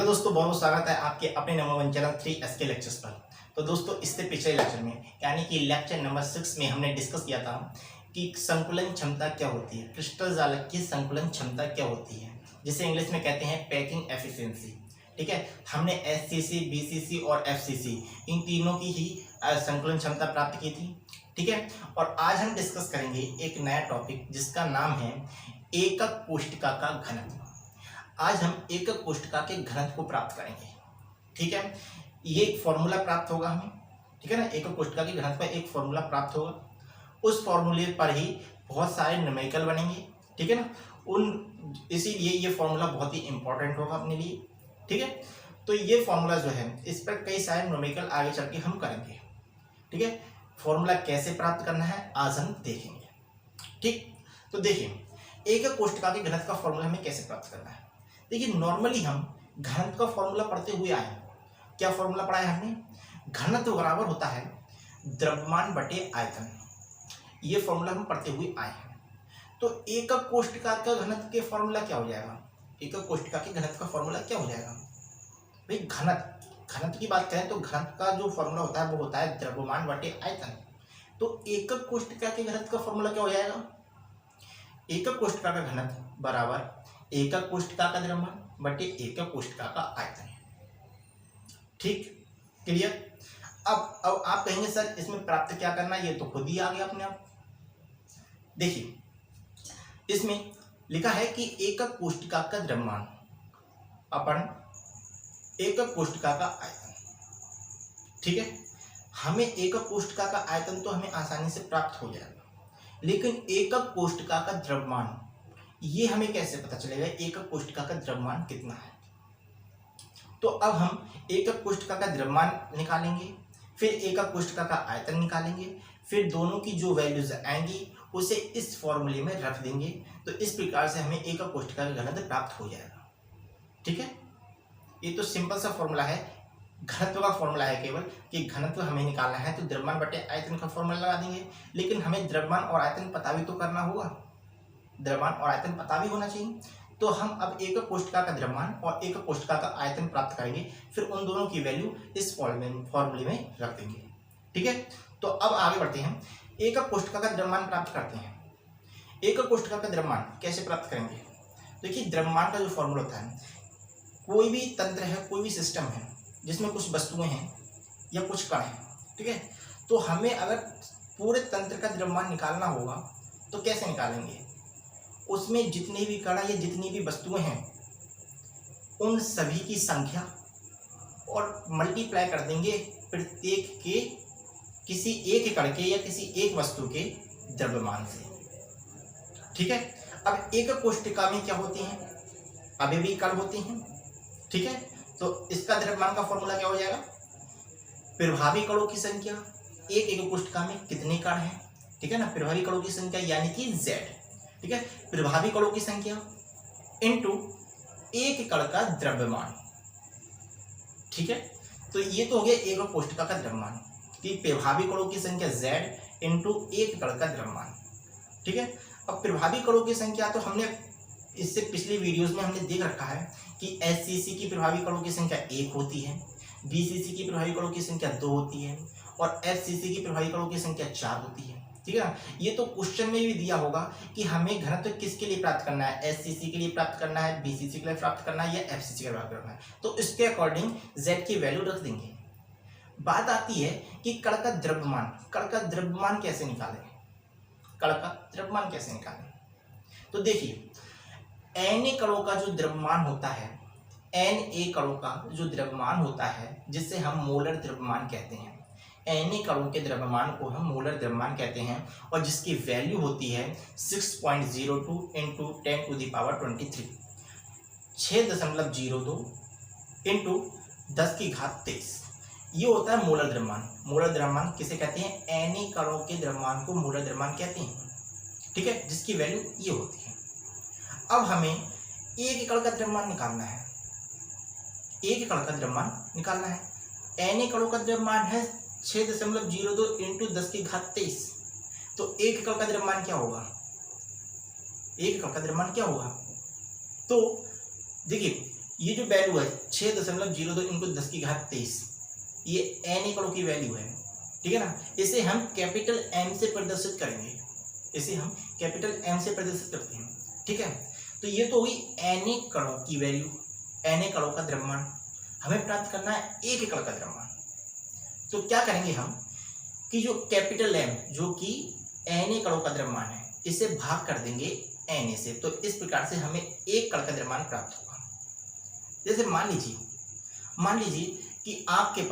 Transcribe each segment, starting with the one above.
Hello दोस्तों, बहुत बहुत स्वागत है आपके अपने नंबर वन चैनल 3S के लेक्चर्स पर। तो दोस्तों, इससे पिछले लेक्चर में यानी कि लेक्चर नंबर 6 में हमने डिस्कस किया था कि संकुलन क्षमता क्या होती है, क्रिस्टल जालक की संकुलन क्षमता क्या होती है, जिसे इंग्लिश में कहते हैं पैकिंग एफिशिएंसी। ठीक है, हमने एससीसी, बीसीसी और एफसीसी इन तीनों की ही संकुलन क्षमता प्राप्त की थी। ठीक है, और आज हम डिस्कस करेंगे एक नया टॉपिक जिसका नाम है एकक कोष्ठिका का घनत्व। आज हम एकक कोष्ठिका के घनत्व को प्राप्त करेंगे। ठीक है, ये एक फॉर्मूला प्राप्त होगा हमें। ठीक है ना, एकक कोष्ठिका के घनत्व का एक फॉर्मूला प्राप्त होगा। उस फॉर्मूले पर ही बहुत सारे न्यूमेरिकल बनेंगे। ठीक है ना, इसीलिए ये फॉर्मूला बहुत ही इंपॉर्टेंट होगा अपने लिए। ठीक है, तो ये फॉर्मूला जो है, इस पर कई सारे न्यूमेरिकल आगे चल के हम करेंगे। ठीक है, फॉर्मूला कैसे प्राप्त करना है आज हम देखेंगे। ठीक, तो देखिए एकक कोष्ठिका के घनत्व का फॉर्मूला हमें कैसे प्राप्त करना है। देखिए, नॉर्मली हम घनत्व का फॉर्मूला पढ़ते हुए आए हैं। क्या फॉर्मूला पढ़ा है हमने? घनत्व बराबर होता है द्रव्यमान बटे आयतन। ये फॉर्मूला हम पढ़ते हुए आए हैं। तो एकक कोष्ठिका का घनत्व के फॉर्मूला क्या हो जाएगा? एकक कोष्ठिका के घनत्व का फॉर्मूला क्या हो जाएगा भाई? घनत्व की बात करें तो घनत्व का जो फॉर्मूला होता है वो होता है द्रव्यमान बटे आयतन। तो एकक कोष्ठिका के घनत्व का फॉर्मूला क्या हो जाएगा? एकक कोष्ठिका का घनत्व बराबर एकक कोष्ठिका का द्रव्यमान बटे एकक कोष्ठिका का आयतन। ठीक, क्लियर। अब आप कहेंगे सर इसमें प्राप्त क्या करना है, ये तो खुद ही आ गया अपने आप। देखिए, इसमें लिखा है कि एकक कोष्ठिका का द्रव्यमान अपन एकक कोष्ठिका का आयतन। ठीक है, हमें एकक कोष्ठिका का आयतन तो हमें आसानी से प्राप्त हो जाएगा, लेकिन एकक कोष्ठिका का द्रव्यमान ये हमें कैसे पता चलेगा एकक कोष्ठिका का द्रव्यमान कितना है? तो अब हम एकक कोष्ठिका का द्रव्यमान निकालेंगे, फिर एकक कोष्ठिका का आयतन निकालेंगे, फिर दोनों की जो वैल्यूज आएंगी उसे इस फॉर्मूले में रख देंगे। तो इस प्रकार से हमें एकक कोष्ठिका का घनत्व प्राप्त हो जाएगा। ठीक है, ये तो सिंपल सा फॉर्मूला है, घनत्व का फॉर्मूला है केवल कि घनत्व हमें निकालना है तो द्रव्यमान बटे आयतन का फॉर्मूला लगा देंगे। लेकिन हमें द्रव्यमान और आयतन पता भी तो करना होगा, द्रव्यमान और आयतन पता भी होना चाहिए। तो हम अब एकक कोष्ठिका का द्रव्यमान और एकक कोष्ठिका का आयतन प्राप्त करेंगे, फिर उन दोनों की वैल्यू इस फॉर्मूले में रख देंगे। ठीक है, तो अब आगे बढ़ते हैं, एकक कोष्ठिका का द्रव्यमान प्राप्त करते हैं। एकक कोष्ठिका का द्रव्यमान कैसे प्राप्त करेंगे? देखिए, द्रव्यमान का जो फॉर्मूला होता है, कोई भी तंत्र है, कोई भी सिस्टम है जिसमें कुछ वस्तुएं हैं या कुछ कण हैं। ठीक है, तो हमें अगर पूरे तंत्र का द्रव्यमान निकालना होगा तो कैसे निकालेंगे? उसमें जितने भी कण या जितनी भी वस्तुएं हैं उन सभी की संख्या और मल्टीप्लाई कर देंगे प्रत्येक के किसी एक कण के या किसी एक वस्तु के द्रव्यमान से। ठीक है, अब एकक कोष्ठिका में क्या होती हैं? अवयवी कण होती हैं। ठीक है, तो इसका द्रव्यमान का फॉर्मूला क्या हो जाएगा? प्रभावी कणों की संख्या, एक एकक कोष्ठिका में कितने कण हैं? ठीक है ना, प्रभावी कणों की संख्या यानी कि Z। ठीक है, प्रभावी कणों की संख्या इनटू एक कण का द्रव्यमान। ठीक है, तो ये तो हो गया एकक कोष्ठिका का द्रव्यमान कि प्रभावी कणों की संख्या Z इनटू एक कण का द्रव्यमान। ठीक है, अब प्रभावी कणों की संख्या तो हमने इससे पिछली वीडियोस में हमने देख रखा है कि एससीसी की प्रभावी कणों की संख्या 1 होती है, बीसीसी की प्रभावी कणों की संख्या 2 होती है और एफसीसी की प्रभावी कणों की संख्या 4 होती है। ठीक है ना, ये तो क्वेश्चन में भी दिया होगा कि हमें घनत्व किसके लिए प्राप्त करना है, एससीसी के लिए प्राप्त करना है, बीसीसी के लिए प्राप्त करना है या एफसीसी के लिए प्राप्त करना है। तो इसके अकॉर्डिंग Z की वैल्यू रख देंगे। बात आती है कि कण का द्रव्यमान, कण का द्रव्यमान कैसे निकालें? कण का द्रव्यमान कैसे निकालें? तो देखिए, Na कणों का जो द्रव्यमान होता है, Na कणों का जो द्रव्यमान होता है जिसे हम मोलर द्रव्यमान कहते हैं, Na कणों के द्रव्यमान को हम मोलर द्रव्यमान कहते हैं और जिसकी वैल्यू होती है 6.02 into 10 to the power 23, 6.02 into 10 की घात 23। ये होता है मोलर द्रव्यमान। मोलर द्रव्यमान किसे कहते हैं? Na कणों के द्रव्यमान को मोलर द्रव्यमान कहते हैं। ठीक है, जिसकी वैल्यू ये होती है। अब हमें एक कण का द्रव्यमान निकालना है, एक कण का द्रव्यमान निकालना है। Na कणों का द्रव्यमान है 6.02 इंटू 10 की घात 23। तो एक कण का द्रव्यमान क्या होगा? एक कण का द्रव्यमान क्या होगा? तो देखिए, ये जो वैल्यू है 6.02 इंटू 10⁻23, ये एन कणों की वैल्यू है, ठीक है ना। इसे हम कैपिटल एम से प्रदर्शित करेंगे, इसे हम कैपिटल एम से प्रदर्शित करते हैं, ठीक है। तो ये तो हुई एन कणों की वैल्यू, एन कणों का द्रव्यमान। हमें प्राप्त करना है एक कण का द्रव्यमान। तो क्या करेंगे हम कि जो कैपिटल एम जो कि एन कणों का द्रव्यमान है, इसे भाग कर देंगे एन से। तो इस प्रकार से हमें एक कण का द्रव्यमान प्राप्त होगा। जैसे मान लीजिए कि आपके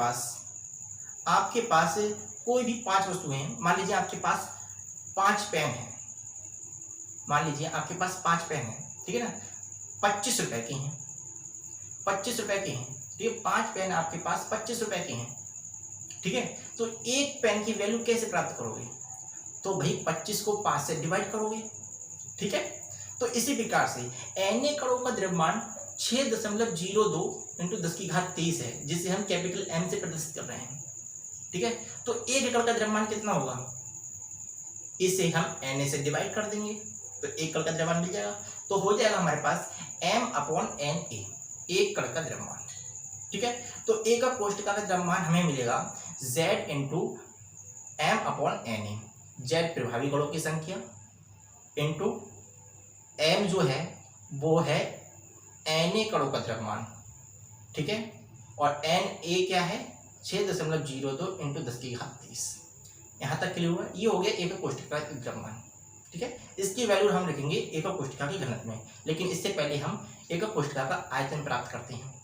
पास कोई भी 5 वस्तुएं हैं। मान लीजिए आपके पास 5 पेन है, मान लीजिए आपके पास 5 पेन है, ठीक है ना। 25 रुपए के हैं, 25 रुपए के हैं, ठीक है। 5 पेन आपके पास 25 रुपए के हैं, ठीक है। तो एक पेन की वैल्यू कैसे प्राप्त करोगे? तो भाई 25 को 5 से डिवाइड करोगे, ठीक है। तो इसी प्रकार से एन कणों का द्रव्यमान 6.02 इंटू 10⁻23 है, जिसे हम कैपिटल एम से प्रदर्शित कर रहे हैं, ठीक है। तो एक कण का द्रव्यमान कितना होगा? इसे हम एन से डिवाइड कर देंगे तो एक कण का द्रव्यमान मिल जाएगा। तो हो जाएगा हमारे पास m/na, एक कण का द्रव्यमान, ठीक है। तो एक कोष्ठका का द्रव्यमान हमें मिलेगा z इंटू m/na, z प्रभावी कणों की संख्या इंटू m जो है वो है na कणों का द्रव्यमान, ठीक है। और na क्या है? 6.02 इंटू 10⁻23। यहाँ तक क्लियर हुआ? ये हो गया एक कोष्ठका का द्रव्यमान, ठीक है। इसकी वैल्यू हम लिखेंगे एक कोष्ठका के घनत्व में, लेकिन इससे पहले हम एक कोष्ठका का आयतन प्राप्त करते हैं।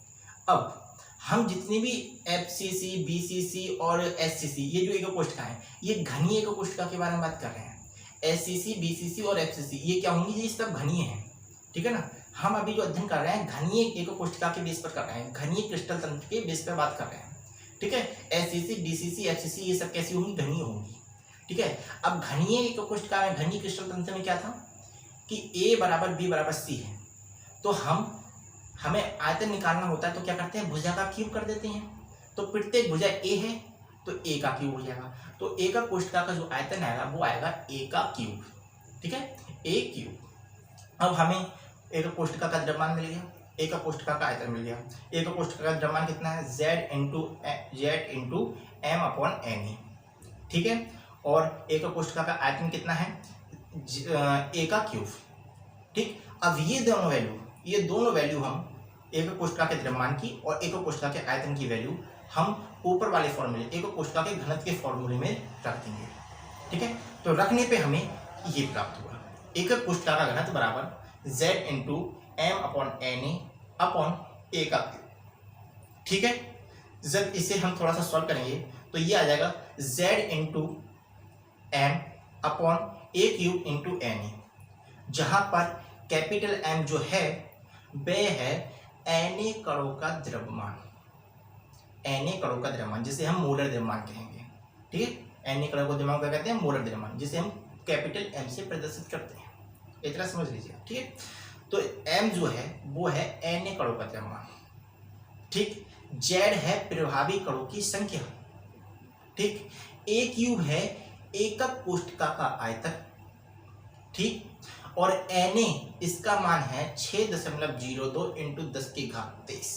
अब हम जितनी भी FCC, BCC और SCC, ये जो एक कोष्ठका है, ये घनीय एक कोष्ठका के बारे में बात कर रहे हैं। SCC, BCC और FCC ये क्या होंगी? ये सब घनीय हैं, ठीक है ना। हम अभी जो अध्ययन कर रहे हैं घनीय एक कोष्ठका के बेस पर कर रहे हैं, घनीय क्रिस्टल तंत्र के बेस पर बात कर रहे हैं, ठीक है। SCC, DCC, FCC ये सब कैसी होंगी? घनीय होंगी, ठीक है। अब घनीय एक कोष्ठका में, घनीय क्रिस्टल तंत्र में क्या था कि A बराबर B बराबर C है। तो हमें आयतन निकालना होता है तो क्या करते हैं? भुजा का क्यूब कर देते हैं। तो प्रत्येक भुजा A है तो A का क्यूब हो जाएगा। तो A का कोष्ठका का जो आयतन आएगा वो आएगा A का क्यूब, ठीक है, A क्यूब। अब हमें एक कोष्ठका का द्रव्यमान मिल गया, एक कोष्ठका का आयतन मिल गया। एक कोष्ठका का द्रव्यमान कितना है? Z इंटू m/na, ठीक है। और एक कोष्ठका का आयतन कितना है? A का क्यूब, ठीक। अब ये दोनों वैल्यू हम एक कोष्ठका के द्रव्यमान की और एक कोष्ठका के आयतन की वैल्यू हम ऊपर वाले फॉर्मूले, एक कोष्ठका के घनत्व के फॉर्मूले में रख देंगे, ठीक है। तो रखने पे हमें ये प्राप्त हुआ, एक कोष्ठका का घनत्व बराबर Z into m/na upon A का क्यूब, ठीक है। जब इसे हम थोड़ा सा सॉल्व करेंगे तो ये आ जाएगा Z into m upon A cube into na, जहां पर कैपिटल M जो है वह है Na कणों का द्रव्यमान, Na कणों का द्रव्यमान जिसे हम मोलर द्रव्यमान कहेंगे, ठीक है। Na कणों को द्रव्यमान क्या कहते हैं? मोलर द्रव्यमान, जिसे हम कैपिटल M से प्रदर्शित करते हैं। इतना समझ लीजिए, ठीक है। तो M जो है वो है Na कणों का द्रव्यमान, ठीक। Z है प्रभावी कणों की संख्या, ठीक। A क्यूब है एकक कोष्ठका का आयतन, ठीक। और Na इसका मान है 6.02 इंटू 10⁻23।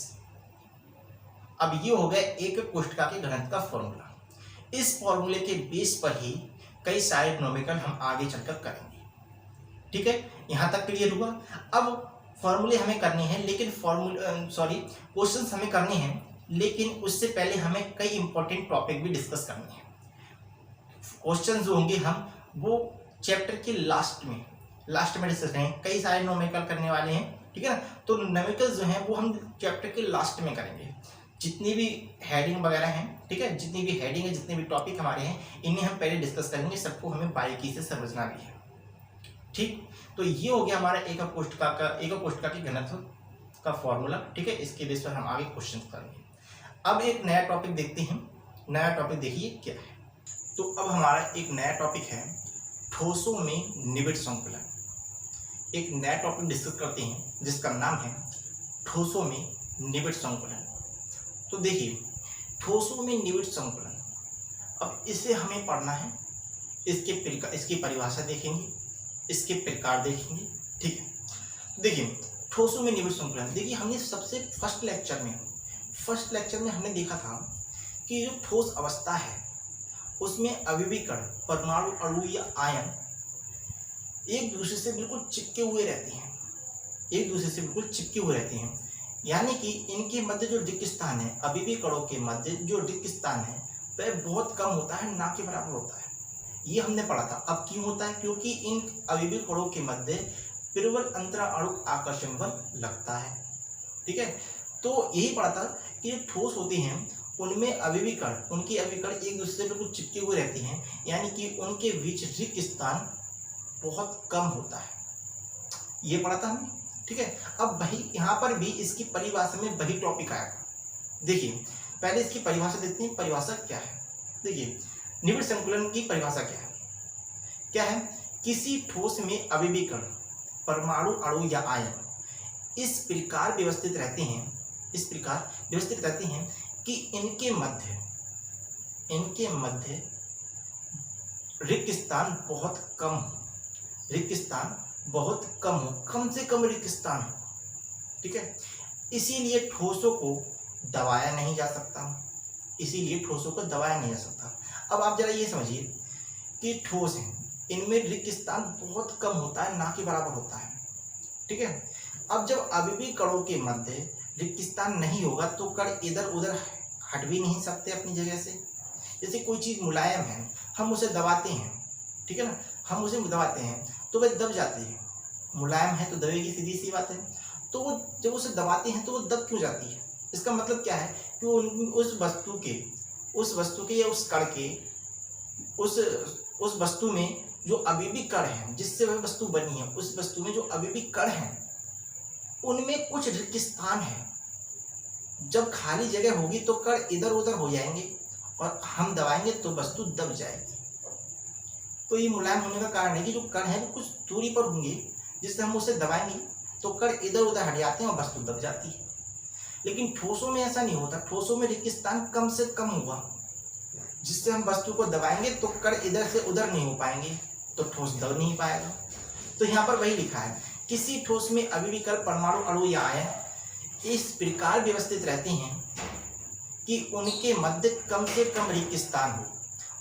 अब ये हो गया एक कोष्ठका के घनत्व का फॉर्मूला। इस फॉर्मूले के बेस पर ही कई सारे न्यूमेरिकल हम आगे चलकर करेंगे, ठीक है। यहाँ तक क्लियर हुआ? अब फॉर्मूले हमें करने हैं, लेकिन क्वेश्चंस हमें करने हैं, लेकिन उससे पहले हमें कई इंपॉर्टेंट टॉपिक भी डिस्कस करने हैं। क्वेश्चंस जो होंगे हम वो चैप्टर के लास्ट में डिस्कस करेंगे। कई सारे न्यूमेरिकल करने वाले हैं, ठीक है ना। तो न्यूमेरिकल जो हैं वो हम चैप्टर के लास्ट में करेंगे। जितनी भी हेडिंग वगैरह हैं, ठीक है, जितनी भी हेडिंग है, जितने भी टॉपिक हमारे हैं, इन्हें हम पहले डिस्कस करेंगे। सबको हमें बारीकी से समझना भी है, ठीक। तो ये हो गया हमारा एक कोष्ठका के घनत्व का फॉर्मूला, ठीक है। इसके बेस पर हम आगे क्वेश्चन करेंगे। अब एक नया टॉपिक देखते हैं। नया टॉपिक देखिए क्या है। तो अब हमारा एक नया टॉपिक है ठोसों में निबिड़ संकुलन। एक नया टॉपिक डिस्कस करते हैं जिसका नाम है ठोसों में निबिड़ संकुलन। तो देखिए, ठोसों में निबिड़ संकुलन, अब इसे हमें पढ़ना है। इसकी परिभाषा देखेंगे, इसके प्रकार देखेंगे, ठीक है। देखिए, ठोसों में निबिड़ संकुलन। देखिए हमने सबसे फर्स्ट लेक्चर में हमने देखा था कि जो ठोस अवस्था है उसमें अविभिकण, परमाणु, अणु या आयन एक दूसरे से बिल्कुल चिपके हुए रहते हैं, यानी कि इनके मध्य जो रिक्त स्थान है, अविभिकणों के मध्य जो रिक्त स्थान है वह बहुत कम होता है, ना के बराबर होता है। ये हमने पढ़ा था। अब क्यों होता है? क्योंकि इन अविभिकणों के मध्य प्रबल अंतराणुक आकर्षण बल लगता है। ठीक है, तो यही पढ़ा था कि ठोस होते हैं उनमें उनके अविभिकण एक दूसरे से बिल्कुल चिपके हुए रहते हैं, यानी कि उनके बीच रिक्त स्थान बहुत कम होता है। ये पढ़ा था हमने। ठीक है, अब वही यहाँ पर भी इसकी परिभाषा में वही टॉपिक आया। देखिए पहले इसकी परिभाषा देखते हैं। परिभाषा क्या है? देखिए निबिड़ संकुलन की परिभाषा क्या है? किसी ठोस में अविभिकण, परमाणु, अणु या आयन इस प्रकार व्यवस्थित रहते हैं कि इनके मध्य रिक्त स्थान बहुत कम हो, कम से कम रिक्त स्थान हो। ठीक है, इसीलिए ठोसों को दबाया नहीं जा सकता। अब आप जरा ये समझिए कि ठोस है, इनमें रिक्त स्थान बहुत कम होता है, ना के बराबर होता है। ठीक है, अब जब अविभिकणों के मध्य रिक्त स्थान नहीं होगा तो कण इधर उधर हट भी नहीं सकते अपनी जगह से। जैसे कोई चीज़ मुलायम है, हम उसे दबाते हैं, ठीक है ना, हम उसे दबाते हैं तो वह दब जाती है। मुलायम है तो दबेगी, सीधी सी बात है। तो वो जब उसे दबाते हैं तो वो दब क्यों जाती है? इसका मतलब क्या है कि उस वस्तु के या उस कण के उस वस्तु में जो अविभिक कण हैं, जिससे वह वस्तु बनी है, उस वस्तु में जो अविभिक कण हैं उनमें कुछ रिक्त स्थान है। जब खाली जगह होगी तो कण इधर उधर हो जाएंगे और हम दबाएंगे तो वस्तु दब जाएगी। तो ये मुलायम होने का कारण है कि जो कण है वो कुछ दूरी पर होंगे, जिससे हम उसे दबाएंगे तो कण इधर उधर हट जाते हैं और वस्तु दब जाती है। लेकिन ठोसों में ऐसा नहीं होता। ठोसों में रिक्त स्थान कम से कम होगा, जिससे हम वस्तु को दबाएंगे तो कण इधर से उधर नहीं हो पाएंगे, तो ठोस दब नहीं पाएगा। तो यहाँ पर वही लिखा है, किसी ठोस में अविभिकण, परमाणु, अणु या आयन इस प्रकार व्यवस्थित रहते हैं कि उनके मध्य कम से कम रिक्त स्थान हो,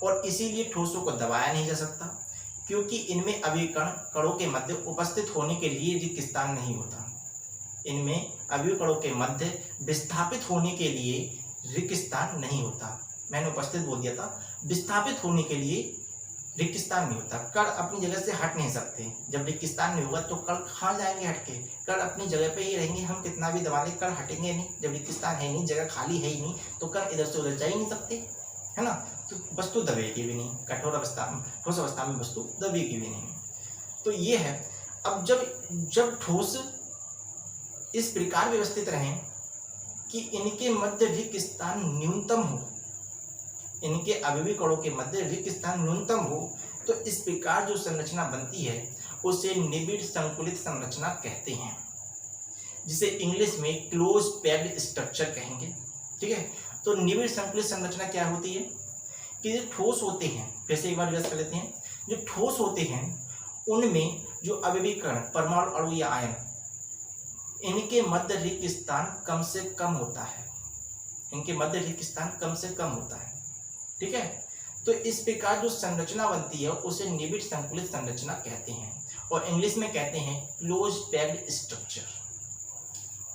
और इसीलिए ठोसों को दबाया नहीं जा सकता, क्योंकि इनमें अविभिकण कणों के मध्य उपस्थित होने के लिए रिक्त स्थान नहीं होता। इनमें अविभिकणों के मध्य विस्थापित होने के लिए रिक्त स्थान नहीं होता। मैंने उपस्थित बोल दिया था, विस्थापित होने के लिए रिक्त स्थान नहीं होता। कण अपनी जगह से हट नहीं सकते। जब रिक्त स्थान नहीं होगा तो कण कहाँ जाएंगे हट के? कण अपनी जगह पे ही रहेंगे। हम कितना भी दबा लें कण हटेंगे नहीं। जब रिक्त स्थान है नहीं, जगह खाली है ही नहीं, तो कण इधर से उधर जा ही नहीं सकते, है ना। तो वस्तु दबेगी भी नहीं। ठोस अवस्था में वस्तु दबेगी भी नहीं। तो ये है। अब जब ठोस इस प्रकार व्यवस्थित रहें कि इनके मध्य रिक्त स्थान न्यूनतम हो, इनके अविभिकणों के मध्य रिक्त स्थान न्यूनतम हो, तो इस प्रकार जो संरचना बनती है उसे निबिड़ संकुलित संरचना कहते हैं, जिसे इंग्लिश में क्लोज पैक्ड स्ट्रक्चर कहेंगे। ठीक है, तो निबिड़ संकुलित संरचना क्या होती है कि जो ठोस होते हैं, फिर से एक बार रिवर्स कर लेते हैं, जो ठोस होते हैं उनमें जो अविभिकण, परमाणु, अणु या आयन, इनके मध्य रिक्त स्थान कम से कम होता है। ठीक है, तो इस प्रकार जो संरचना बनती है उसे निबिड़ संकुलित संरचना कहते हैं, और इंग्लिश में कहते हैं क्लोज पैक्ड स्ट्रक्चर।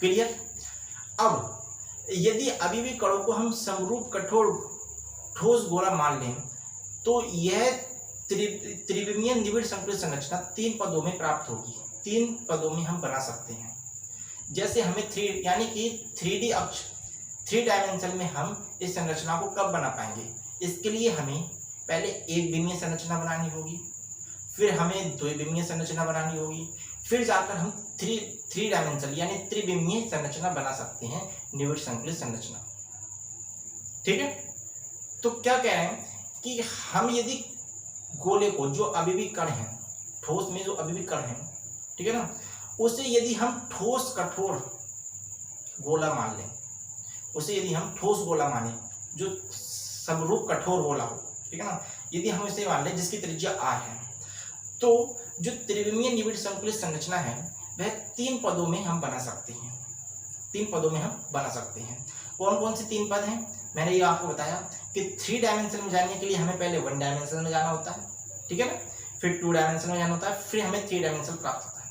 क्लियर? अब यदि अविभिकणों को हम समरूप कठोर ठोस गोला मान लें तो यह त्रिविमीय निबिड़ संकुलित संरचना 3 पदों में प्राप्त होगी। 3 पदों में हम बना सकते हैं। जैसे हमें यानी कि 3D अक्ष, 3 डायमेंशन में हम इस संरचना को कब बना पाएंगे? इसके लिए हमें पहले एक विमीय संरचना बनानी होगी, फिर हमें द्विविमीय संरचना बनानी होगी, फिर जाकर हम 3 डायमेंशन यानी त्रिविमीय संरचना बना सकते हैं, निबिड़ संकुलित संरचना। ठीक है, तो क्या कह रहे हैं कि हम यदि गोले को, जो अविभिक कण हैं, ठोस में जो अविभिक कण हैं, ठीक है ना, उसे यदि हम ठोस कठोर गोला मान लें, जो समरूप कठोर गोला हो, ठीक है ना, यदि हम इसे मान लें जिसकी त्रिज्या r है, तो जो त्रिविमीय निबिड़ संकुलित संरचना है वह 3 पदों में हम बना सकते हैं। 3 पदों में हम बना सकते हैं। कौन कौन से 3 पद हैं? मैंने ये आपको बताया कि 3 डायमेंशन में जाने के लिए हमें पहले 1 डायमेंशन में जाना होता है, ठीक है ना, फिर 2 डायमेंशन में जाना होता है, फिर हमें 3 डायमेंशन प्राप्त होता है,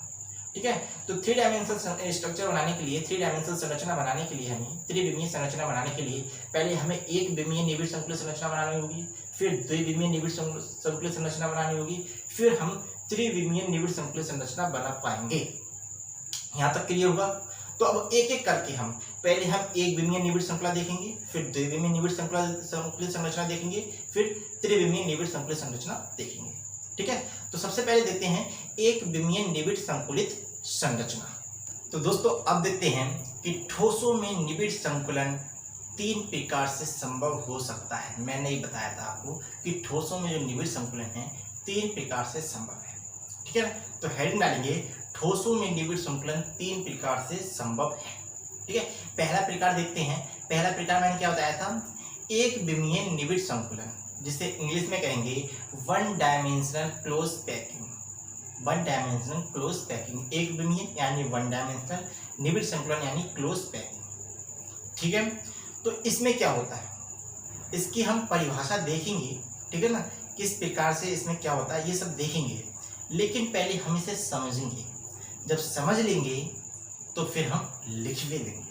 ठीक है। तो 3 डायमेंशनल स्ट्रक्चर बनाने के लिए, 3 डायमेंशनल संरचना बनाने के लिए, हमें त्रिविमीय संरचना बनाने के लिए पहले हमें एक विमीय निबिड़ संकुल संरचना बनानी होगी, फिर द्विविमीय निबिड़ संकुल संरचना बनानी होगी, फिर हम त्रिविमीय निबिड़ संकुल संरचना बना पाएंगे। यहाँ तक क्लियर होगा? तो अब एक एक करके हम पहले हम एक विमीय निबिड़ श्रृंखला देखेंगे, फिर द्विविमीय निबिड़ संकुलित संरचना देखेंगे, फिर त्रिविमीय निबिड़ संकुलित संरचना देखेंगे, ठीक है। तो सबसे पहले देखते हैं एक विमीय निबिड़ संकुलित संरचना। तो दोस्तों अब देखते हैं कि ठोसों में निबिड़ संकुलन 3 प्रकार से संभव हो सकता है। मैंने ही बताया था आपको कि ठोसों में जो निबिड़ संकुलन है 3 प्रकार से संभव है, ठीक है। तो हेडिंग डालेंगे ठोसों में निबिड़ संकुलन 3 प्रकार से संभव है, ठीक है। पहला प्रकार देखते हैं। पहला प्रकार मैंने क्या बताया था? एक विमीय निबिड़ संकुलन, जिसे इंग्लिश में कहेंगे 1 dimensional close packing. 1 dimensional close packing, एक विमीय यानी 1 डायमेंशनल निबिड़ संकुलन यानी क्लोज पैकिंग, ठीक है। तो इसमें क्या होता है, इसकी हम परिभाषा देखेंगे, ठीक है ना, किस प्रकार से इसमें क्या होता है ये सब देखेंगे, लेकिन पहले हम इसे समझेंगे। जब समझ लेंगे तो फिर हम लिख भी लेंगे,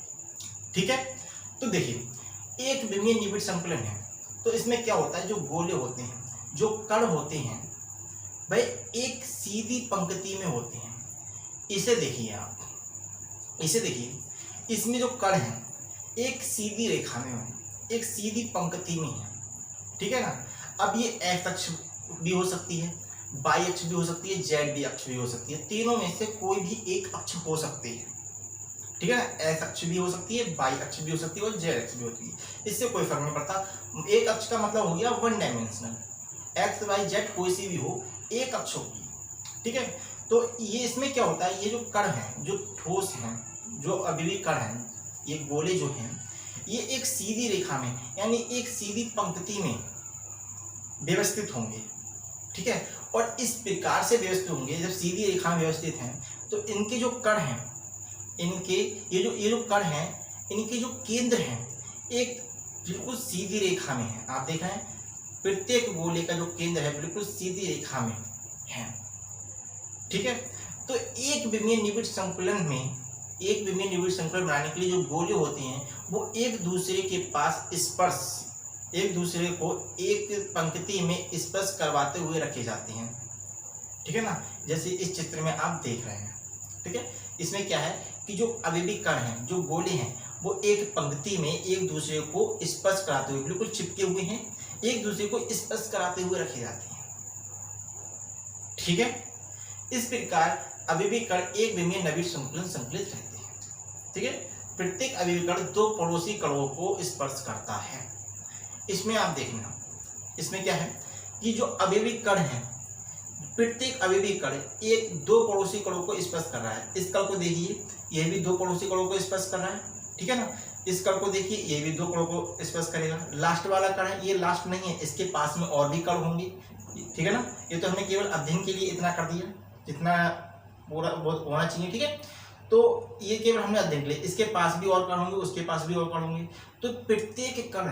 ठीक है। तो देखिए एक विमीय निबिड़ संकुलन है, तो इसमें क्या होता है, जो गोले होते हैं, जो कण होते हैं, भाई एक सीधी पंक्ति में होते हैं। इसे देखिए आप, इसे देखिए, इसमें जो कण है एक सीधी रेखा में है, एक सीधी पंक्ति में है, ठीक है ना। अब ये एक्स अक्ष भी हो सकती है, वाई अक्ष भी हो सकती है, जेड भी अक्ष भी हो सकती है, तीनों में से कोई भी एक अक्ष हो सकती है, ठीक है ना। एक्स अक्ष भी हो सकती है, वाई अक्ष भी हो सकती है और जेड अक्ष भी होती है, इससे कोई फर्क नहीं पड़ता। एक अक्ष का मतलब हो गया 1 डायमेंशनल, एक्स वाई जेड कोई सी भी हो, एक अक्ष होगी, ठीक है। तो ये इसमें क्या होता है, ये जो कण हैं, जो ठोस हैं, जो अभी कण हैं, ये गोले जो हैं, ये एक सीधी रेखा में यानी एक सीधी पंक्ति में व्यवस्थित होंगे, ठीक है। और इस प्रकार से व्यवस्थित होंगे, जब सीधी रेखा में व्यवस्थित हैं तो इनके जो कण हैं, इनके ये जो कण हैं, इनके जो केंद्र हैं एक बिल्कुल सीधी रेखा में है। आप देख रहे हैं प्रत्येक गोले का जो केंद्र है बिल्कुल सीधी रेखा में है, ठीक है। तो एक विमीय निबिड़ संकुलन में, एक विमीय निबिड़ संकुलन बनाने के लिए जो गोले होते हैं वो एक दूसरे के पास स्पर्श, एक दूसरे को एक पंक्ति में स्पर्श करवाते हुए रखे जाते हैं, ठीक है ना। जैसे इस चित्र में आप देख रहे हैं, ठीक है। इसमें क्या है कि जो अवयवी कण हैं, जो गोले हैं, वो एक पंक्ति में एक दूसरे को स्पर्श कराते हुए बिल्कुल चिपके हुए हैं, एक दूसरे को स्पर्श कराते हुए रखे जाते हैं, ठीक है। इस प्रकार अवयवी कण एक विमीय निबिड़ संकुलन संकलित रहते हैं, ठीक है। प्रत्येक अवयवी कण 2 पड़ोसी कणों को स्पर्श करता है। इसमें आप देखना, इसमें क्या है कि जो अवयवी कण है, प्रत्येक अवयवी कण 2 पड़ोसी कणों को स्पर्श कर रहा है। इस कण को देखिए, यह भी 2 पड़ोसी कणों को स्पर्श कर रहा है, ठीक है ना। इस कण को देखिए, ये भी 2 कणों को स्पर्श करेगा। लास्ट वाला कण है, ये लास्ट नहीं है, इसके पास में और भी कण होंगे, ठीक है ना। ये तो हमने केवल अध्ययन के लिए इतना कर दिया जितना पूरा बहुत होना चाहिए, ठीक है। तो ये केवल हमने अध्ययन के लिए, इसके पास भी और कण होंगे, उसके पास भी और कण होंगे। तो प्रत्येक कण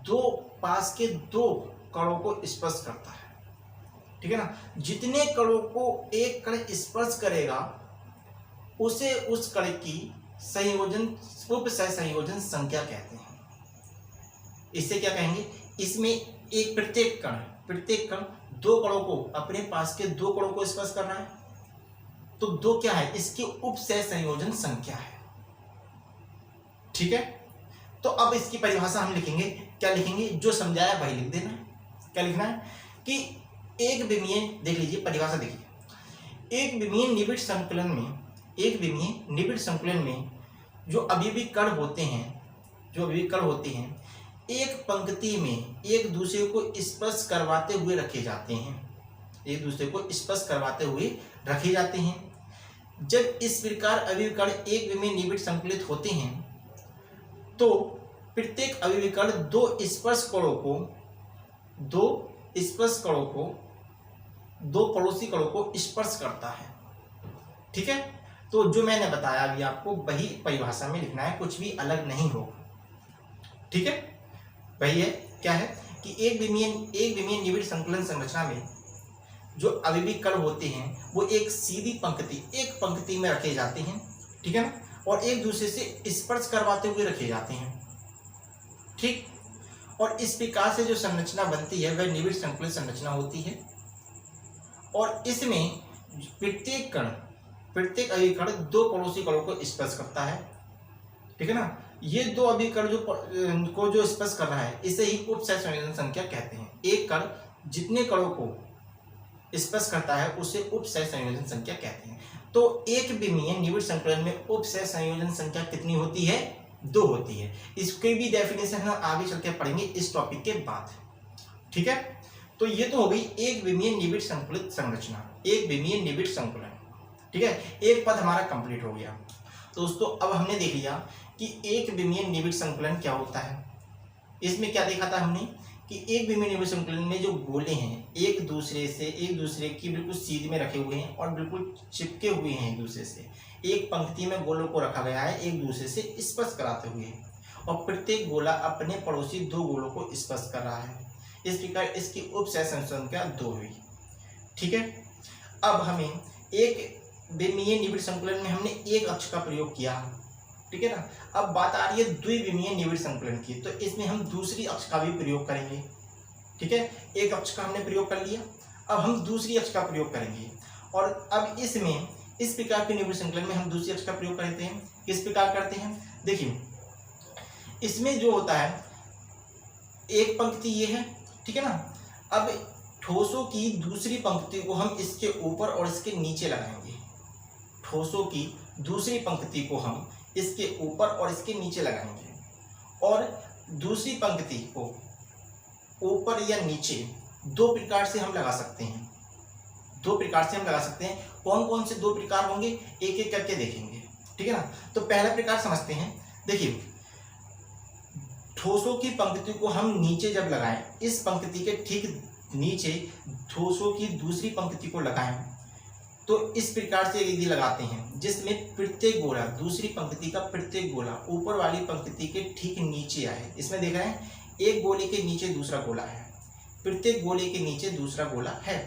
2 पास के 2 कणों को स्पर्श करता है, ठीक है ना। जितने कणों को एक कण स्पर्श करेगा उसे उस कण की संयोजन, उप सहसंयोजन संख्या कहते हैं। इससे क्या कहेंगे, इसमें एक प्रत्येक कण 2 कणों को, अपने पास के 2 कणों को स्पर्श कर रहा है, तो 2 क्या है, इसकी उप सहसंयोजन संख्या है, ठीक है। तो अब इसकी परिभाषा हम लिखेंगे, क्या लिखेंगे, जो समझाया वही लिख देना है। क्या लिखना है कि एक विमीय, देख लीजिए परिभाषा देखिए, एक विमीय निबिड़ संकुलन में, एक विमीय निबिड़ संकुलन में जो अवयवी कण होते हैं, जो अवयवी कण होते हैं एक पंक्ति में एक दूसरे को स्पर्श करवाते हुए रखे जाते हैं, एक दूसरे को स्पर्श करवाते हुए रखे जाते हैं। जब इस प्रकार अवयवी कण एक विमीय निबिड़ संकुलित होते हैं तो प्रत्येक अवयवी कण 2 स्पर्श कणों को, 2 पड़ोसी कणों को स्पर्श करता है, ठीक है। तो जो मैंने बताया अभी आपको वही परिभाषा में लिखना है, कुछ भी अलग नहीं होगा। ठीक है, वही है, क्या है कि एक विमीय निबिड़ संकलन संरचना में जो अवयवी कण होते हैं वो एक सीधी एक पंक्ति में रखे जाते हैं, ठीक है ना, और एक दूसरे से स्पर्श करवाते हुए रखे जाते हैं। ठीक, और इस प्रकार से जो संरचना बनती है वह निबिड़ संकलन संरचना होती है। और इसमें प्रत्येक अवयवी कण दो पड़ोसी कणों को स्पर्श करता है, ठीक है ना। ये दो अवयवी कण जो स्पर्श कर रहा है इसे ही उपसह संयोजन संख्या कहते हैं। एक कण जितने कणों को स्पर्श करता है उसे उपसह संयोजन संख्या कहते हैं। तो एक विमीय निबिड़ संकलन में उपसह संयोजन संख्या कितनी होती है? 2 होती है। इसके भी डेफिनेशन हम आगे चल के पढ़ेंगे इस टॉपिक के बाद। ठीक है, तो ये तो हो गई एक विमीय निबिड़ संकलित संरचना, एक विमीय निबिड़ संकुलन। ठीक है, एक पद हमारा कंप्लीट हो गया। दोस्तों अब हमने देख लिया कि एक विमीय निबिड़ संकुलन क्या होता है। इसमें क्या देखा था हमने कि एक विमीय निबिड़ संकुलन में जो गोले हैं एक दूसरे की बिल्कुल सीध में रखे हुए हैं और बिल्कुल चिपके हुए हैं एक दूसरे से। एक पंक्ति में गोलों को रखा गया है एक दूसरे से स्पर्श कराते हुए, और प्रत्येक गोला अपने पड़ोसी 2 गोलों को स्पर्श कर रहा है। इस प्रकार इसकी उपसह संख्या 2 हुई। ठीक है, अब हमें एक विमीय निबिड़ संकुलन में हमने एक अक्ष का प्रयोग किया, ठीक है ना। अब बात आ रही है द्विविमीय निबिड़ संकुलन की, तो इसमें हम दूसरी अक्ष का भी प्रयोग करेंगे। ठीक है, एक अक्ष का हमने प्रयोग कर लिया, अब हम दूसरी अक्ष का प्रयोग करेंगे। और अब इसमें इस प्रकार के निबिड़ संकुलन में हम दूसरी अक्ष का प्रयोग करते हैं। किस प्रकार करते हैं? देखिए, इसमें जो होता है एक पंक्ति ये है, ठीक है ना। अब ठोसों की दूसरी पंक्ति को हम इसके ऊपर और इसके नीचे लगाएंगे। ठोसों की दूसरी पंक्ति को हम इसके ऊपर और इसके नीचे लगाएंगे, और दूसरी पंक्ति को ऊपर या नीचे 2 प्रकार से हम लगा सकते हैं। 2 प्रकार से हम लगा सकते हैं। कौन कौन से 2 प्रकार होंगे एक एक करके देखेंगे, ठीक है ना। तो पहला प्रकार समझते हैं। देखिए, ठोसों की पंक्ति को हम नीचे जब लगाएं, इस पंक्ति के ठीक नीचे ठोसों की दूसरी पंक्ति को लगाएं, तो इस प्रकार से यदि लगाते हैं जिसमें प्रत्येक गोला, दूसरी पंक्ति का प्रत्येक गोला ऊपर वाली पंक्ति के ठीक नीचे आए। इसमें देख रहे हैं एक गोले के नीचे दूसरा गोला है, प्रत्येक गोले के नीचे दूसरा गोला है,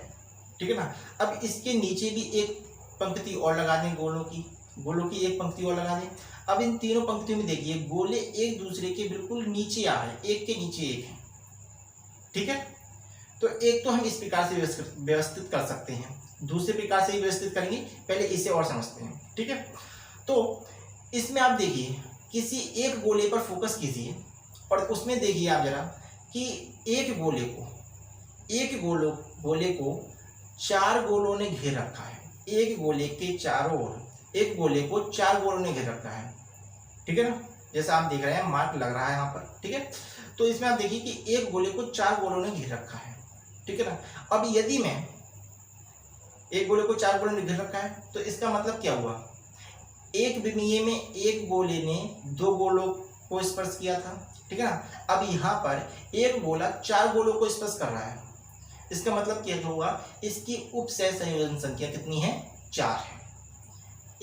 ठीक है ना। अब इसके नीचे भी एक पंक्ति और लगा दें, गोलों की एक पंक्ति और लगा दें। अब इन तीनों पंक्तियों में देखिए गोले एक दूसरे के बिल्कुल नीचे आ रहे हैं, एक के नीचे एक है, ठीक है। तो एक तो हम इस प्रकार से व्यवस्थित कर सकते हैं, दूसरे प्रकार से ही व्यवस्थित करेंगे। पहले इसे और समझते हैं, ठीक है। तो इसमें आप देखिए किसी एक गोले पर फोकस कीजिए और उसमें देखिए आप जरा कि एक गोले को 4 गोलों ने घेर रखा है। एक गोले के चारों ओर एक गोले को 4 गोलों ने घेर रखा है, ठीक है ना। जैसा आप देख रहे हैं मार्क लग रहा है यहाँ पर, ठीक है। तो इसमें आप देखिए कि एक गोले को 4 गोलों ने घेर रखा है, ठीक है ना। अब यदि मैं एक गोले को 4 गोलों ने घेर रखा है तो इसका मतलब क्या हुआ? एक विमीय में एक गोले ने 2 गोलों को स्पर्श किया था, ठीक है ना। अब यहाँ पर एक गोला 4 गोलों को स्पर्श कर रहा है, इसका मतलब क्या होगा? इसकी उपसह संयोजन संख्या कितनी है? 4 है।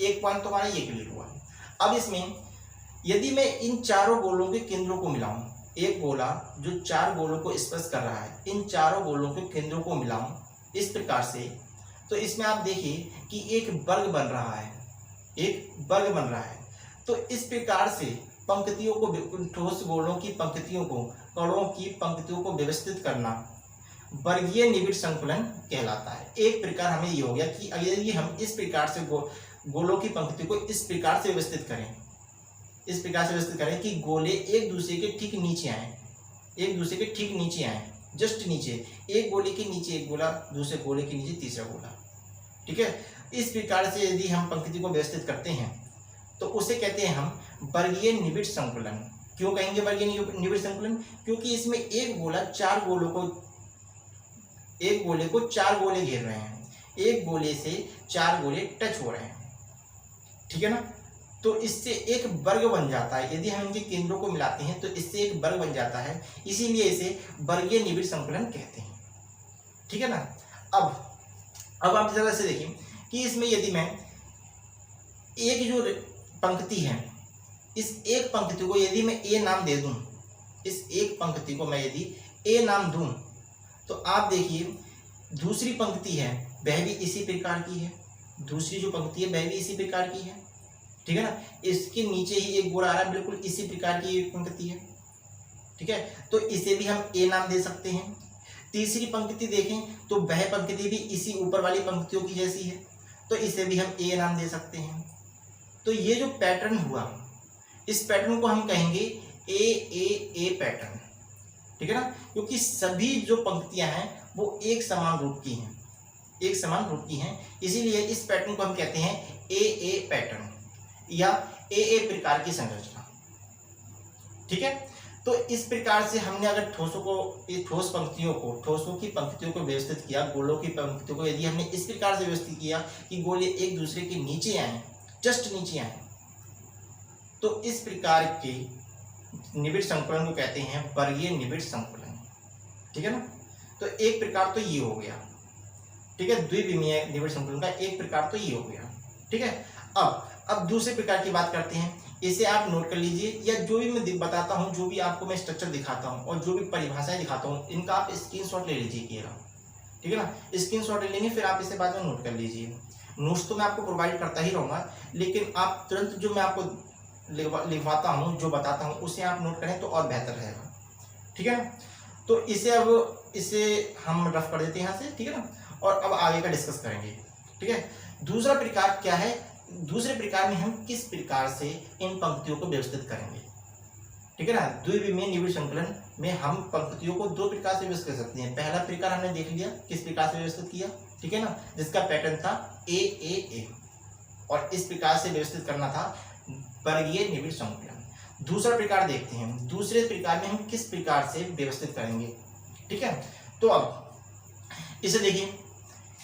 एक पॉइंट तो हमारा ये क्लियर हुआ। अब इसमें यदि मैं इन चारों गोलों के केंद्रों को मिलाऊं, एक गोला जो 4 गोलों को स्पर्श कर रहा है, इन चारों गोलों के केंद्रों को मिलाऊं इस प्रकार से, तो इसमें आप देखिए कि एक वर्ग बन रहा है, तो इस प्रकार से पंक्तियों को, ठोस गोलों की पंक्तियों को, कणों की पंक्तियों को व्यवस्थित करना वर्गीय निबिड़ संकुलन कहलाता है। एक प्रकार हमें ये हो गया कि यदि हम इस प्रकार से गोलों की पंक्ति को इस प्रकार से व्यवस्थित करें कि गोले एक दूसरे के ठीक नीचे आए, जस्ट नीचे, एक गोले के नीचे एक गोला, दूसरे गोले के नीचे तीसरा गोला, ठीक है। इस प्रकार से यदि हम पंक्ति को व्यवस्थित करते हैं तो उसे कहते हैं हम वर्गीय निबिड़ संकुलन। क्यों कहेंगे वर्गीय निबिड़ संकुलन? क्योंकि इसमें एक गोले को 4 गोले घेर रहे हैं, एक गोले से 4 गोले टच हो रहे हैं, ठीक है ना। तो इससे एक वर्ग बन जाता है। यदि हम इनके केंद्रों को मिलाते हैं तो इससे एक वर्ग बन जाता है, इसीलिए इसे वर्गीय निबिड़ संकुलन कहते हैं, ठीक है ना। अब आप जरा से देखिए कि इसमें यदि मैं एक जो पंक्ति है, इस एक पंक्ति को यदि मैं ए नाम दे दूं, इस एक पंक्ति को मैं यदि ए नाम दूं, तो आप देखिए दूसरी पंक्ति है वह भी इसी प्रकार की है, दूसरी जो पंक्ति है वह भी इसी प्रकार की है, ठीक है ना। इसके नीचे ही एक गोला आ रहा है, बिल्कुल इसी प्रकार की एक पंक्ति है, ठीक है। तो इसे भी हम ए नाम दे सकते हैं। तीसरी पंक्ति देखें तो वह पंक्ति भी इसी ऊपर वाली पंक्तियों की जैसी है, तो इसे भी हम ए नाम दे सकते हैं। तो ये जो पैटर्न हुआ, इस पैटर्न को हम कहेंगे ए पैटर्न, ठीक है ना, क्योंकि सभी जो पंक्तियां हैं वो एक समान रूप की हैं, एक समान रूप की हैं, इसीलिए इस पैटर्न को हम कहते हैं ए पैटर्न या ए प्रकार की संरचना, ठीक है। तो इस प्रकार से हमने अगर ठोसों की पंक्तियों को व्यवस्थित किया, गोलों की पंक्तियों को यदि हमने इस प्रकार से व्यवस्थित किया कि गोले एक दूसरे के नीचे आए, जस्ट नीचे आए, तो इस प्रकार के निबिड़ संकुलन को कहते हैं वर्गीय निबिड़ संकुलन, ठीक है ना। तो एक प्रकार तो ये हो गया, ठीक है, द्विविमीय निबिड़ संकुलन का एक प्रकार तो ये हो गया, ठीक है। अब दूसरे प्रकार की बात करते हैं, इसे आप नोट कर लीजिए, या जो भी मैं बताता हूँ, जो भी आपको मैं स्ट्रक्चर दिखाता हूँ और जो भी परिभाषाएं दिखाता हूँ, इनका आप स्क्रीनशॉट ले लीजिएगा, ठीक है ना। स्क्रीनशॉट ले लेंगे, फिर आप इसे बाद में नोट कर लीजिए। नोट्स तो मैं आपको प्रोवाइड करता ही रहूँगा, लेकिन आप तुरंत जो मैं आपको लिखवाता हूँ, जो बताता हूँ, उसे आप नोट करें तो और बेहतर रहेगा, ठीक है ना। तो इसे हम रफ कर देते हैं यहाँ से, ठीक है ना, और अब आगे का डिस्कस करेंगे, ठीक है। दूसरा प्रकार क्या है, दूसरे प्रकार में हम किस प्रकार से इन पंक्तियों को व्यवस्थित करेंगे, ठीक है ना। द्विविमीय निबिड़ संकुलन में हम पंक्तियों को दो प्रकार से व्यवस्थित कर सकते हैं। पहला प्रकार हमने देख लिया किस प्रकार से व्यवस्थित किया, ठीक है ना, जिसका पैटर्न था ए, और इस प्रकार से व्यवस्थित करना था वर्गीय निबिड़ संकुलन। दूसरा प्रकार देखते हैं, दूसरे प्रकार में हम किस प्रकार से व्यवस्थित करेंगे, ठीक है। तो अब इसे देखिए,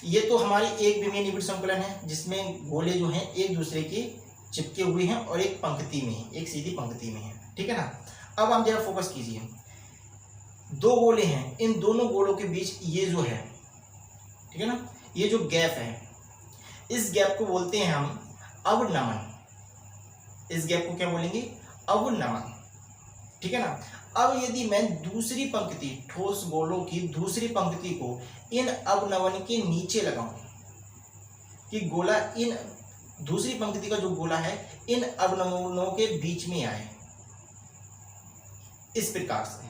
ये तो हमारी एक विमीय निबिड़ संकुलन है, जिसमें गोले जो हैं एक दूसरे के चिपके हुए हैं और एक पंक्ति में है, एक सीधी पंक्ति में है, ठीक है ना। अब हम जरा फोकस कीजिए, दो गोले हैं, इन दोनों गोलों के बीच ये जो है, ठीक है ना, ये जो गैप है, इस गैप को बोलते हैं हम अवनमन। इस गैप को क्या बोलेंगे, अवनमन, ठीक है ना। अब यदि मैं दूसरी पंक्ति, ठोस गोलों की दूसरी पंक्ति को इन अवनमन के नीचे लगाऊं, कि गोला इन दूसरी पंक्ति का जो गोला है इन अवनमनों के बीच में आए, इस प्रकार से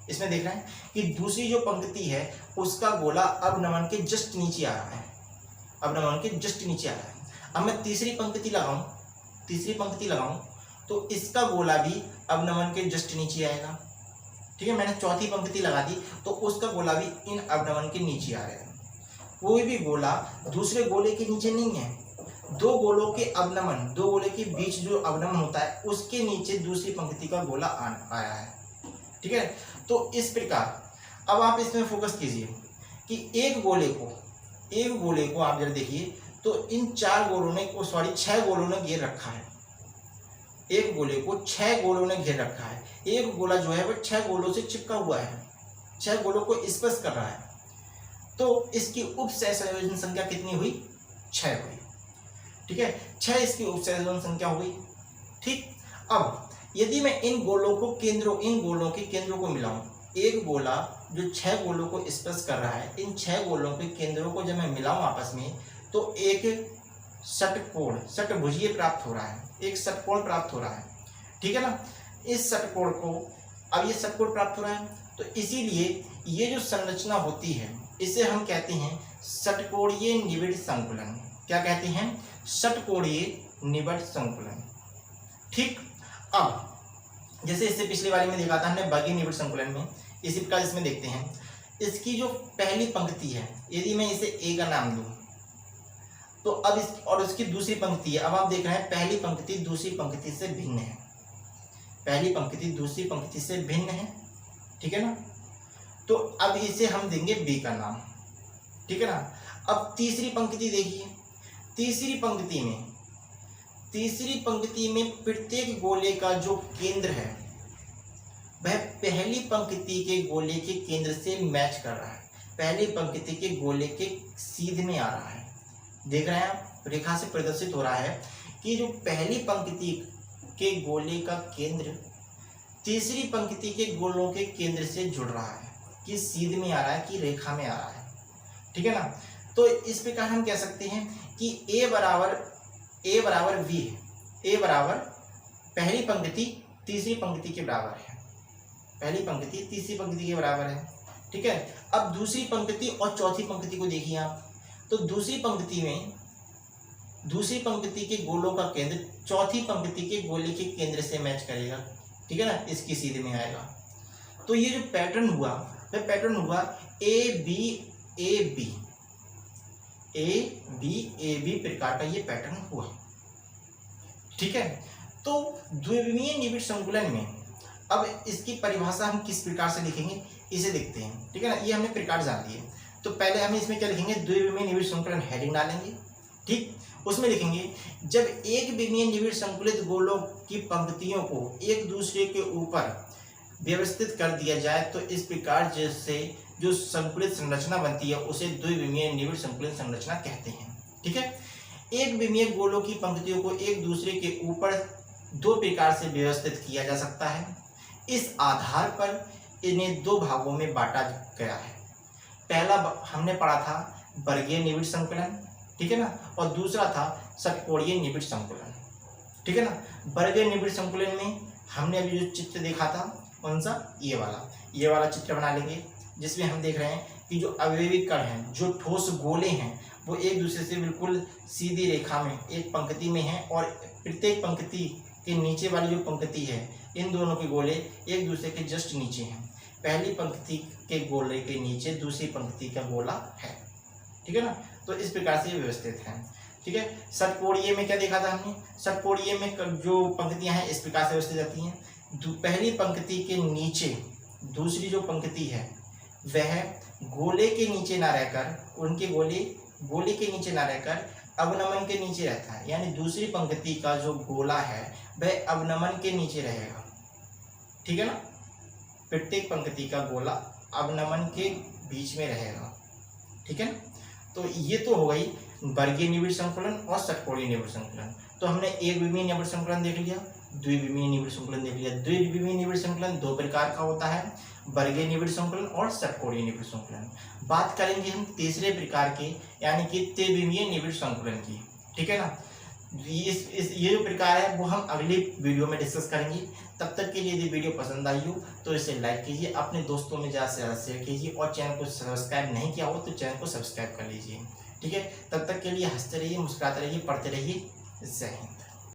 इसमें देख रहे हैं कि दूसरी जो पंक्ति है उसका गोला अवनमन के जस्ट नीचे आ रहा है, अवनमन के जस्ट नीचे आ रहा है। अब मैं तीसरी पंक्ति लगाऊं तो इसका गोला भी अवनमन के जस्ट नीचे आएगा, ठीक है। मैंने चौथी पंक्ति लगा दी तो उसका गोला भी इन अवनमन के नीचे आ रहा है। कोई भी गोला दूसरे गोले के नीचे नहीं है, दो गोलों के अवनमन, दो गोले के बीच जो अवनमन होता है उसके नीचे दूसरी पंक्ति का गोला आया है, ठीक है। तो इस प्रकार अब आप इसमें फोकस कीजिए कि एक गोले को आप जरा देखिए, तो इन छह गोलों ने घेर रखा है, एक गोले को 6 गोलों ने घेर रखा है। एक गोला जो है वो 6 गोलों से चिपका हुआ है, 6 गोलों को स्पर्श कर रहा है, तो इसकी उपसहसंयोजन संख्या कितनी हुई, 6 हुई, ठीक है। 6 इसकी उपसहसंयोजन संख्या हुई, ठीक। अब यदि मैं इन गोलों के केंद्रों को मिलाऊं, एक गोला जो 6 गोलों को स्पर्श कर रहा है, इन 6 गोलों के केंद्रों को जब मैं मिलाऊं आपस में, तो एक षटभुजीय प्राप्त हो रहा है, एक षटकोण प्राप्त हो रहा है, ठीक है ना। इस षटकोण को, अब ये षटकोण प्राप्त हो रहा है, तो इसीलिए ये जो संरचना होती है इसे हम कहते हैं षटकोणीय निबिड़ संकुलन। क्या कहते हैं, षटकोणीय निबिड़ संकुलन, ठीक। अब जैसे इससे पिछली वाली में देखा था हमने वर्गीय निबिड़ संकुलन में, इसी प्रकार इसमें देखते हैं, इसकी जो पहली पंक्ति है यदि मैं इसे ए का नाम दूं, तो अब और उसकी दूसरी पंक्ति है, अब आप देख रहे हैं पहली पंक्ति दूसरी पंक्ति से भिन्न है, पहली पंक्ति दूसरी पंक्ति से भिन्न है, ठीक है ना। तो अब इसे हम देंगे बी का नाम, ठीक है ना। अब तीसरी पंक्ति देखिए, तीसरी पंक्ति में प्रत्येक गोले का जो केंद्र है वह पहली पंक्ति के गोले के केंद्र से मैच कर रहा है, पहली पंक्ति के गोले के सीध में आ रहा है, देख रहे हैं आप, रेखा से प्रदर्शित हो रहा है। कि जो पहली पंक्ति के गोले का केंद्र तीसरी पंक्ति के गोलों के केंद्र से जुड़ रहा है, कि सीध में आ रहा है कि रेखा में आ रहा है, ठीक है ना। तो इस प्रकार हम कह सकते हैं कि ए बराबर वी है, ए बराबर पहली पंक्ति तीसरी पंक्ति के बराबर है, पहली पंक्ति तीसरी पंक्ति के बराबर है, ठीक है। अब दूसरी पंक्ति और चौथी पंक्ति को देखिए आप, तो दूसरी पंक्ति के गोलों का केंद्र चौथी पंक्ति के गोले के केंद्र से मैच करेगा, ठीक है ना, इसकी सीधे में आएगा। तो ये जो पैटर्न हुआ वह पैटर्न हुआ ए बी ए बी प्रकार का ये पैटर्न हुआ, ठीक है। तो द्विविमीय निबिड़ संकुलन में अब इसकी परिभाषा हम किस प्रकार से लिखेंगे इसे देखते हैं, ठीक है ना। ये हमने प्रकार जान लिए, तो पहले हम इसमें क्या लिखेंगे, द्विविमीय निबिड़ संकुलन हेडिंग डालेंगे, ठीक। उसमें लिखेंगे जब एक विमीय निबिड़ संकुलित गोलों की पंक्तियों को एक दूसरे के ऊपर व्यवस्थित कर दिया जाए तो इस प्रकार जैसे जो संकुलित संरचना बनती है उसे द्विविमीय निबिड़ संकुलित संरचना कहते हैं, ठीक है। एक विमीय गोलों की पंक्तियों को एक दूसरे के ऊपर दो प्रकार से व्यवस्थित किया जा सकता है। इस आधार पर इन्हें दो भागों में बांटा गया है। पहला हमने पढ़ा था वर्गीय निबिड़ संकुलन, ठीक है ना, और दूसरा था षटकोणीय निबिड़ संकुलन, ठीक है ना। वर्गीय निबिड़ संकुलन में हमने अभी जो चित्र देखा था कौन सा, ये वाला चित्र बना लेंगे, जिसमें हम देख रहे हैं कि जो अवयवी कण हैं, जो ठोस गोले हैं, वो एक दूसरे से बिल्कुल सीधी रेखा में एक पंक्ति में हैं और प्रत्येक पंक्ति के नीचे वाली जो पंक्ति है इन दोनों के गोले एक दूसरे के जस्ट नीचे हैं। पहली पंक्ति के गोले के नीचे दूसरी पंक्ति का गोला है, ठीक है ना। तो इस प्रकार से व्यवस्थित है, ठीक है। षटकोणीय में क्या देखा था हमने, षटकोणीय में जो पंक्तियां हैं इस प्रकार से व्यवस्थित रहती हैं। पहली पंक्ति के नीचे दूसरी जो पंक्ति है वह गोले के नीचे ना रहकर उनके गोले के नीचे ना रहकर अवनमन के नीचे रहता है, यानी दूसरी पंक्ति का जो गोला है वह अवनमन के नीचे रहेगा, ठीक है ना। प्रत्येक पंक्ति का गोला अवनमन के बीच में रहेगा, ठीक है ना। तो ये तो हो गई वर्गीय निबिड़ संकुलन और षटकोणीय निबिड़ संकुलन। तो हमने एक विमीय निबिड़ संकुलन देख लिया, द्विविमीय निबिड़ संकुलन देख लिया। द्विविमीय निबिड़ संकुलन दो प्रकार का होता है, वर्गीय निबिड़ संकुलन और षटकोणीय निबिड़ संकुलन। बात करेंगे हम तीसरे प्रकार के यानी कि त्रिविमीय निबिड़ संकुलन की, ठीक है ना। ये जो प्रकार है वो हम अगली वीडियो में डिस्कस करेंगे। तब तक के लिए यदि वीडियो पसंद आई हो तो इसे लाइक कीजिए, अपने दोस्तों में ज़्यादा से ज़्यादा शेयर कीजिए और चैनल को सब्सक्राइब नहीं किया हो तो चैनल को सब्सक्राइब कर लीजिए, ठीक है। तब तक के लिए हंसते रहिए, मुस्कुराते रहिए, पढ़ते रहिए। जय हिंद।